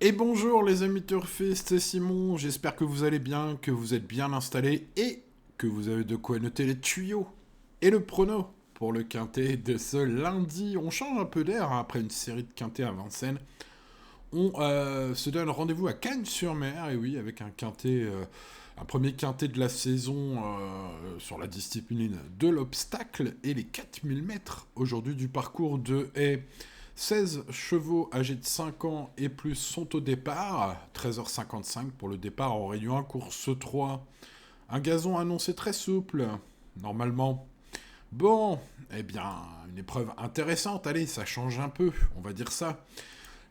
Et bonjour les amis turfistes, c'est Simon, j'espère que vous allez bien, que vous êtes bien installés et que vous avez de quoi noter les tuyaux et le prono pour le quintet de ce lundi. On change un peu d'air hein, après une série de quintets à Vincennes. On se donne rendez-vous à Cagnes-sur-Mer, et oui, avec un quintet, un premier quintet de la saison sur la discipline de l'obstacle et les 4000 mètres aujourd'hui du parcours de haie. 16 chevaux âgés de 5 ans et plus sont au départ, 13h55 pour le départ en Réunion 1, course 3. Un gazon annoncé très souple, normalement. Bon, eh bien, une épreuve intéressante, allez, ça change un peu, on va dire ça.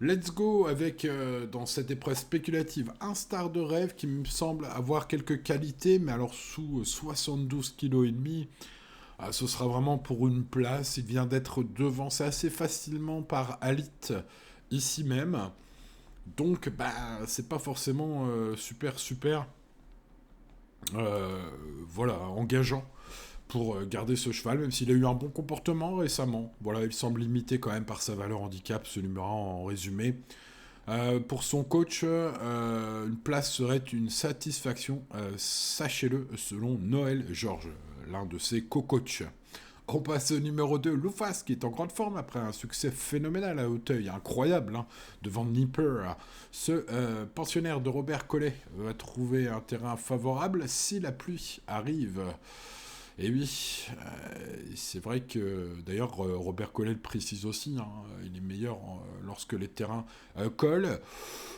Let's go avec, dans cette épreuve spéculative, un star de rêve qui me semble avoir quelques qualités, mais alors sous 72 kg et demi, ce sera vraiment pour une place. Il vient d'être devancé assez facilement par Alit ici même. Donc, c'est pas forcément super, voilà, engageant pour garder ce cheval, même s'il a eu un bon comportement récemment. Voilà, il semble limité quand même par sa valeur handicap, ce numéro 1 en résumé. Pour son coach, une place serait une satisfaction, sachez-le, selon Noël Georges, l'un de ses co-coachs. On passe au numéro 2, Loufas, qui est en grande forme après un succès phénoménal à Hauteuil, incroyable, hein, devant Nipper. Ce pensionnaire de Robert Collet va trouver un terrain favorable si la pluie arrive. Et oui, c'est vrai que d'ailleurs Robert Collet le précise aussi, hein, il est meilleur lorsque les terrains collent.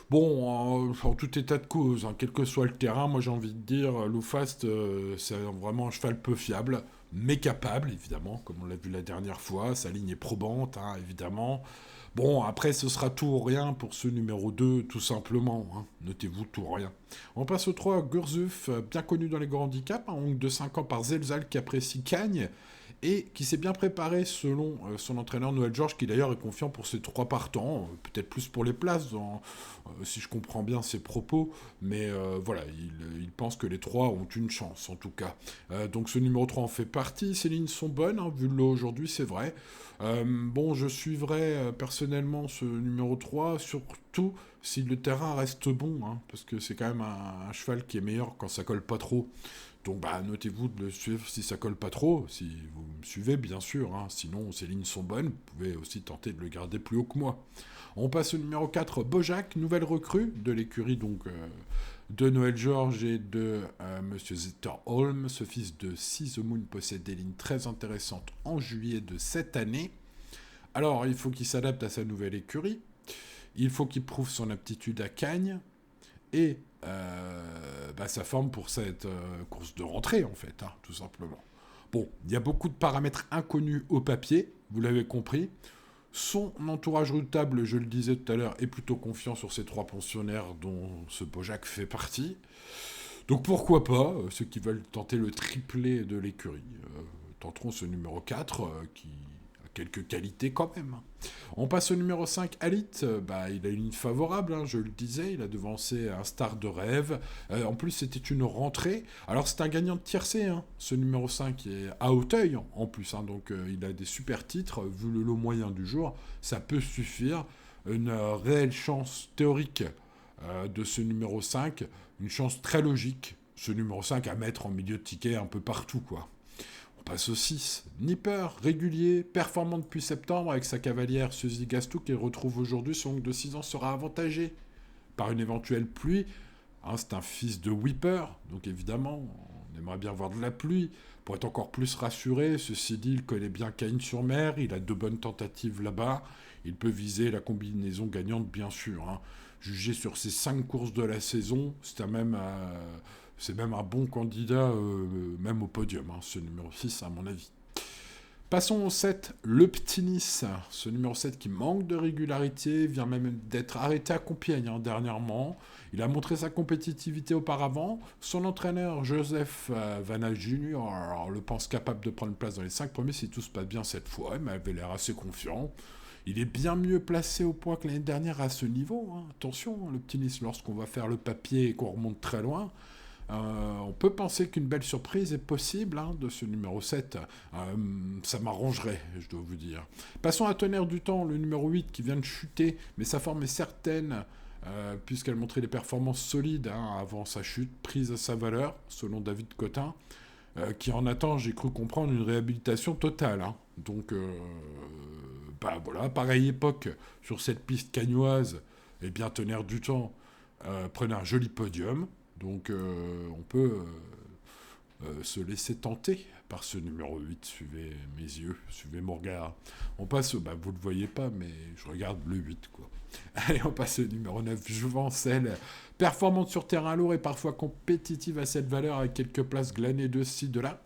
Bon, en tout état de cause, hein, quel que soit le terrain, moi j'ai envie de dire, Loufast, c'est vraiment un cheval peu fiable, mais capable, évidemment, comme on l'a vu la dernière fois. Sa ligne est probante, hein, évidemment. Bon, après, ce sera tout ou rien pour ce numéro 2, tout simplement. Hein. Notez-vous, tout ou rien. On passe au 3, Gurzuf, bien connu dans les grands handicaps, un oncle de 5 ans par Zelzal qui apprécie Cagne et qui s'est bien préparé selon son entraîneur Noël Georges, qui d'ailleurs est confiant pour ses 3 partants, peut-être plus pour les places, si je comprends bien ses propos, mais voilà, il pense que les 3 ont une chance en tout cas. Donc ce numéro 3 en fait partie, ces lignes sont bonnes, hein, vu le lot aujourd'hui, c'est vrai. Bon, je suivrai personnellement ce numéro 3, surtout si le terrain reste bon, hein, parce que c'est quand même un cheval qui est meilleur quand ça colle pas trop. Donc notez-vous de le suivre si ça colle pas trop, si vous me suivez bien sûr, hein, sinon ces lignes sont bonnes, vous pouvez aussi tenter de le garder plus haut que moi. On passe au numéro 4, Bojack, nouvelle recrue de l'écurie donc de Noël Georges et de Monsieur Zetterholm. Ce fils de Sizemoon possède des lignes très intéressantes en juillet de cette année. Alors il faut qu'il s'adapte à sa nouvelle écurie, il faut qu'il prouve son aptitude à Cagnes, et sa forme pour cette course de rentrée, en fait, hein, tout simplement. Bon, il y a beaucoup de paramètres inconnus au papier, vous l'avez compris. Son entourage redoutable, je le disais tout à l'heure, est plutôt confiant sur ces 3 pensionnaires dont ce Bojack fait partie. Donc pourquoi pas, ceux qui veulent tenter le triplé de l'écurie tenteront ce numéro 4 qui a quelques qualités quand même. On passe au numéro 5, Alit. Il a une ligne favorable, hein, je le disais, il a devancé un star de rêve. En plus, c'était une rentrée. Alors, c'est un gagnant de tiercé, hein, ce numéro 5, est à Hauteuil, en plus. Hein, donc, il a des super titres. Vu le lot moyen du jour, ça peut suffire. Une réelle chance théorique de ce numéro 5. Une chance très logique, ce numéro 5, à mettre en milieu de ticket un peu partout, quoi. On passe au 6. Nipper, régulier, performant depuis septembre avec sa cavalière Suzy Gastou qu'il retrouve aujourd'hui. Son oncle de 6 ans sera avantagé par une éventuelle pluie. Hein, c'est un fils de Whipper, donc évidemment, on aimerait bien voir de la pluie. Pour être encore plus rassuré, ceci dit, il connaît bien Cagnes-sur-Mer, il a 2 bonnes tentatives là-bas. Il peut viser la combinaison gagnante, bien sûr. Hein. Jugé sur ses 5 courses de la saison, c'est même un bon candidat, même au podium, hein, ce numéro 6, à mon avis. Passons au 7, le Petit Nice. Ce numéro 7 qui manque de régularité, vient même d'être arrêté à Compiègne hein, dernièrement. Il a montré sa compétitivité auparavant. Son entraîneur, Joseph Vanna Jr., le pense capable de prendre place dans les 5 premiers si tout se passe bien cette fois. Il m'avait l'air assez confiant. Il est bien mieux placé au point que l'année dernière à ce niveau. Hein. Attention, le Petit Nice, lorsqu'on va faire le papier et qu'on remonte très loin, on peut penser qu'une belle surprise est possible hein, de ce numéro 7. Ça m'arrangerait, je dois vous dire. Passons à Tonnerre du Temps, le numéro 8 qui vient de chuter, mais sa forme est certaine puisqu'elle montrait des performances solides avant sa chute, prise à sa valeur, selon David Cotin, qui en attend, j'ai cru comprendre, une réhabilitation totale. Donc, voilà, pareille époque, sur cette piste cagnoise, et bien tenir du temps, prenait un joli podium. Donc, on peut se laisser tenter par ce numéro 8. Suivez mes yeux, suivez mon regard. On passe, vous ne le voyez pas, mais je regarde le 8, quoi. Allez, on passe au numéro 9, Jouvencel. Performante sur terrain lourd et parfois compétitive à cette valeur avec quelques places glanées de ci, de là.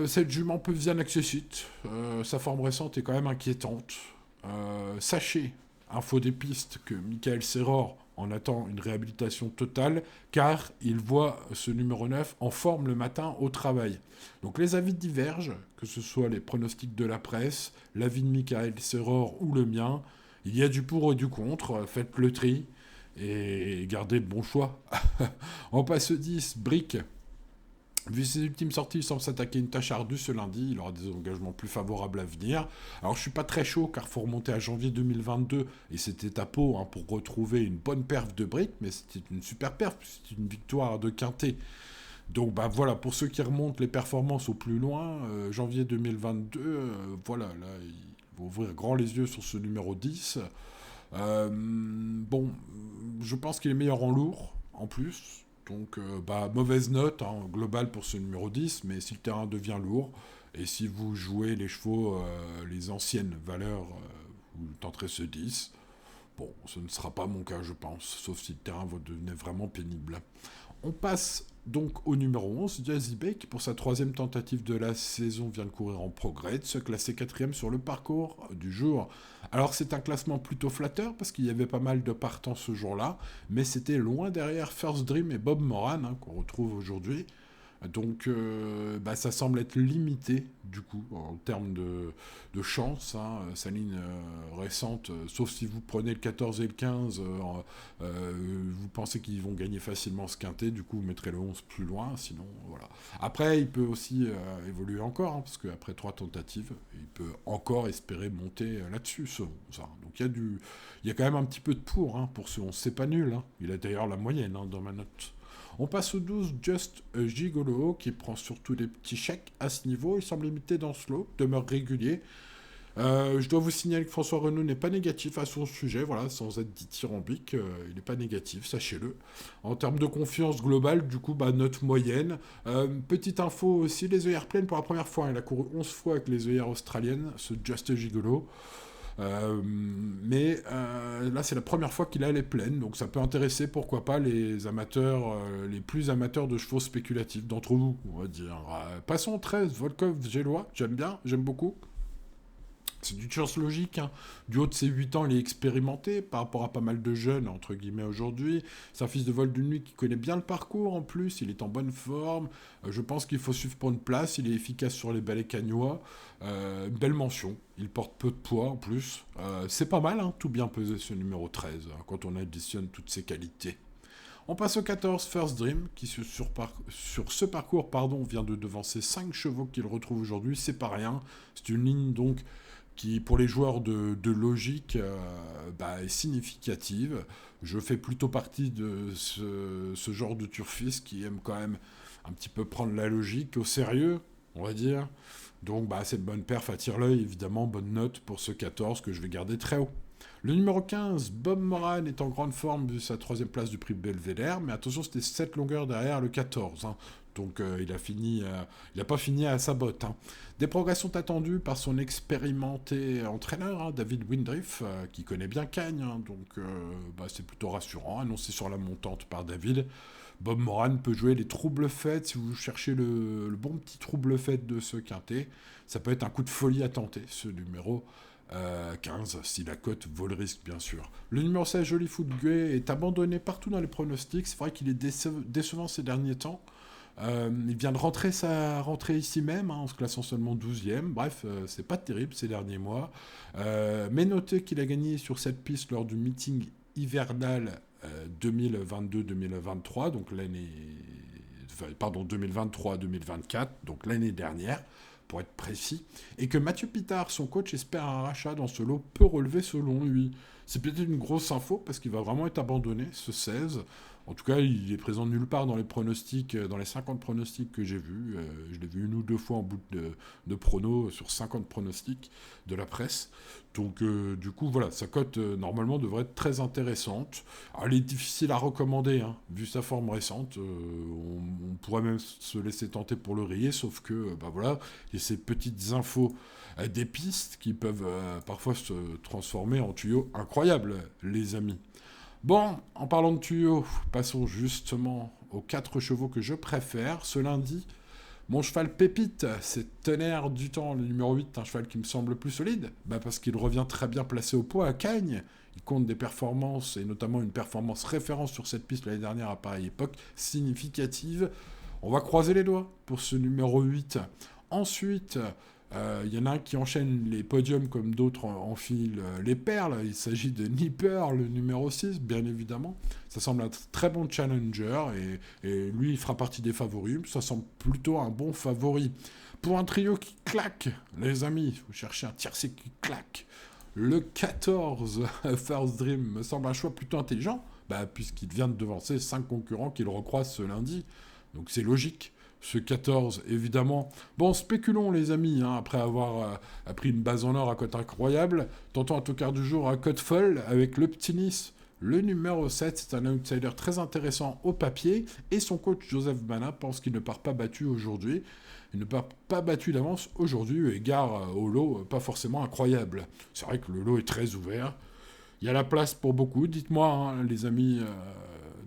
Cette jument peut bien accessite. Sa forme récente est quand même inquiétante. Sachez, info des pistes, que Michael Serror en attend une réhabilitation totale, car il voit ce numéro 9 en forme le matin au travail. Donc les avis divergent, que ce soit les pronostics de la presse, l'avis de Michael Serror ou le mien. Il y a du pour et du contre, faites le tri et gardez le bon choix. On passe au 10, Brick. Vu ses ultimes sorties, il semble s'attaquer à une tâche ardue ce lundi. Il aura des engagements plus favorables à venir. Alors je suis pas très chaud car il faut remonter à janvier 2022 et c'était à Pau pour retrouver une bonne perf de Brick, mais c'était une super perf, c'était une victoire de Quintet. Donc voilà, pour ceux qui remontent les performances au plus loin, janvier 2022, voilà, là il faut ouvrir grand les yeux sur ce numéro 10. Bon, je pense qu'il est meilleur en lourd, en plus. Donc, mauvaise note globale pour ce numéro 10, mais si le terrain devient lourd, et si vous jouez les chevaux, les anciennes valeurs, vous tenterez ce 10. Bon, ce ne sera pas mon cas, je pense, sauf si le terrain devenait vraiment pénible. On passe donc au numéro 11, Jazzy Bay, qui pour sa troisième tentative de la saison vient de courir en progrès, de se classer quatrième sur le parcours du jour. Alors c'est un classement plutôt flatteur, parce qu'il y avait pas mal de partants ce jour-là, mais c'était loin derrière First Dream et Bob Moran, qu'on retrouve aujourd'hui. Donc ça semble être limité du coup en termes de chance, sa ligne récente, sauf si vous prenez le 14 et le 15, vous pensez qu'ils vont gagner facilement ce quintet, du coup vous mettrez le 11 plus loin, sinon voilà. Après il peut aussi évoluer encore, parce qu'après 3 tentatives, il peut encore espérer monter là-dessus ce 11. Donc il y a quand même un petit peu de pour ce 11, c'est pas nul, il a d'ailleurs la moyenne dans ma note. On passe au 12, Just Gigolo, qui prend surtout des petits chèques à ce niveau. Il semble limité dans ce lot, demeure régulier. Je dois vous signaler que François Renaud n'est pas négatif à son sujet, voilà, sans être dithyrambique, il n'est pas négatif, sachez-le. En termes de confiance globale, du coup, note moyenne. Petite info aussi, les œillères pleines pour la première fois. Il a couru 11 fois avec les œillères australiennes, ce Just Gigolo. Mais là, c'est la première fois qu'il a les pleines, donc ça peut intéresser, pourquoi pas, les amateurs, les plus amateurs de chevaux spéculatifs d'entre vous, on va dire. Passons au 13, Volkov Gélois, j'aime beaucoup. C'est du chance logique. Du haut de ses 8 ans, il est expérimenté par rapport à pas mal de jeunes, entre guillemets, aujourd'hui. C'est un fils de vol d'une nuit qui connaît bien le parcours, en plus. Il est en bonne forme. Je pense qu'il faut suivre pour une place. Il est efficace sur les balais cagnois. Belle mention. Il porte peu de poids, en plus. C'est pas mal, tout bien pesé, ce numéro 13, quand on additionne toutes ses qualités. On passe au 14, First Dream, qui sur ce parcours vient de devancer 5 chevaux qu'il retrouve aujourd'hui. C'est pas rien. C'est une ligne, donc, qui, pour les joueurs de logique, est significative. Je fais plutôt partie de ce genre de turfiste qui aime quand même un petit peu prendre la logique au sérieux, on va dire. Donc, cette bonne perf attire l'œil, évidemment, bonne note pour ce 14 que je vais garder très haut. Le numéro 15, Bob Moran, est en grande forme vu sa 3e place du prix Belvédère, mais attention, c'était 7 longueurs derrière le 14. Donc il n'a pas fini à sa botte. Des progressions attendues par son expérimenté entraîneur, David Windriff, qui connaît bien Cagnes, donc c'est plutôt rassurant, annoncé sur la montante par David. Bob Moran peut jouer les troubles fêtes, si vous cherchez le bon petit trouble fête de ce quintet. Ça peut être un coup de folie à tenter, ce numéro 15, si la cote vaut le risque, bien sûr. Le numéro 16, Joli Foot Gué, est abandonné partout dans les pronostics. C'est vrai qu'il est décevant ces derniers temps. Il vient de rentrer sa rentrée ici même, en se classant seulement 12e. Bref, c'est pas terrible ces derniers mois. Mais notez qu'il a gagné sur cette piste lors du meeting hivernal 2022-2023, donc 2023-2024, donc l'année dernière. pour être précis, et que Mathieu Pitard, son coach, espère un rachat dans ce lot peu relevé selon lui. C'est peut-être une grosse info parce qu'il va vraiment être abandonné, ce 16. En tout cas, il est présent nulle part dans les pronostics, dans les 50 pronostics que j'ai vus. Je l'ai vu une ou deux fois en bout de pronos sur 50 pronostics de la presse. Donc, du coup, voilà, sa cote, normalement, devrait être très intéressante. Alors, elle est difficile à recommander, hein, vu sa forme récente. On pourrait même se laisser tenter pour le rayer, sauf que, bah voilà, il y a ces petites infos des pistes qui peuvent parfois se transformer en tuyaux incroyables, les amis. Bon, en parlant de tuyaux, passons justement aux 4 chevaux que je préfère. Ce lundi, mon cheval Pépite, c'est Tonnerre du Temps, le numéro 8, un cheval qui me semble plus solide, parce qu'il revient très bien placé au poids à Cagnes. Il compte des performances, et notamment une performance référence sur cette piste l'année dernière à pareille époque, significative. On va croiser les doigts pour ce numéro 8. Ensuite, il y en a un qui enchaîne les podiums comme d'autres enfilent les perles. Il s'agit de Nipper, le numéro 6, bien évidemment. Ça semble un très bon challenger et lui, il fera partie des favoris. Ça semble plutôt un bon favori. Pour un trio qui claque, les amis, vous cherchez un tiercé qui claque. Le 14, First Dream, me semble un choix plutôt intelligent, puisqu'il vient de devancer 5 concurrents qu'il recroise ce lundi. Donc c'est logique. Ce 14, évidemment. Bon, spéculons, les amis, hein, après avoir pris une base en or à cote incroyable. Tentons un tocard du jour à cote folle avec le petit Nice. Le numéro 7, c'est un outsider très intéressant au papier. Et son coach, Joseph Bana, pense qu'il ne part pas battu aujourd'hui. Il ne part pas battu d'avance aujourd'hui, égard au lot pas forcément incroyable. C'est vrai que le lot est très ouvert. Il y a la place pour beaucoup. Dites-moi, hein, les amis,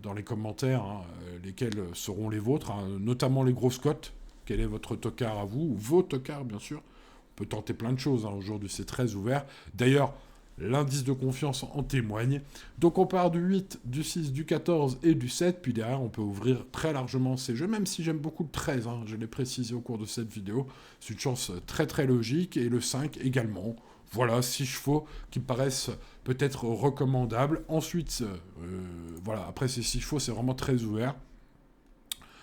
dans les commentaires, hein, lesquels seront les vôtres, hein, notamment les grosses cotes. Quel est votre tocard à vous, ou vos tocards, bien sûr. On peut tenter plein de choses, hein, aujourd'hui, c'est très ouvert. D'ailleurs, l'indice de confiance en témoigne. Donc on part du 8, du 6, du 14 et du 7, puis derrière on peut ouvrir très largement ces jeux, même si j'aime beaucoup le 13, hein, je l'ai précisé au cours de cette vidéo. C'est une chance très très logique, et le 5 également. Voilà, 6 chevaux qui me paraissent peut-être recommandables. Ensuite, voilà, après ces 6 chevaux, c'est vraiment très ouvert.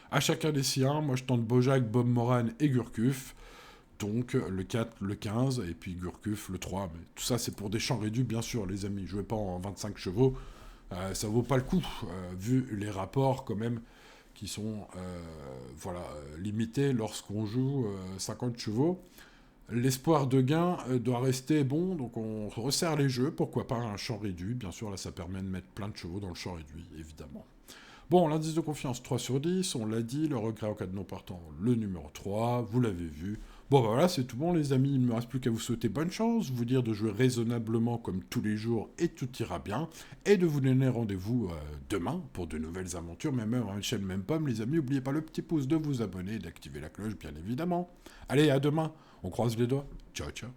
À chacun des siens, moi je tente Bojack, Bob Moran et Gurkuf. Donc le 4, le 15, et puis Gurkuf, le 3. Mais tout ça, c'est pour des champs réduits, bien sûr, les amis. Jouez pas en 25 chevaux. Ça vaut pas le coup, vu les rapports, quand même, qui sont limités lorsqu'on joue 50 chevaux. L'espoir de gain doit rester bon, donc on resserre les jeux. Pourquoi pas un champ réduit. Bien sûr, là, ça permet de mettre plein de chevaux dans le champ réduit, évidemment. Bon, l'indice de confiance, 3 sur 10, on l'a dit. Le regret en cas de non partant, le numéro 3, vous l'avez vu. Bon, voilà, c'est tout bon, les amis. Il ne me reste plus qu'à vous souhaiter bonne chance, vous dire de jouer raisonnablement comme tous les jours et tout ira bien, et de vous donner rendez-vous demain pour de nouvelles aventures, même à une chaîne, même pomme, les amis. N'oubliez pas le petit pouce, de vous abonner et d'activer la cloche, bien évidemment. Allez, à demain. On croise les doigts. Ciao, ciao.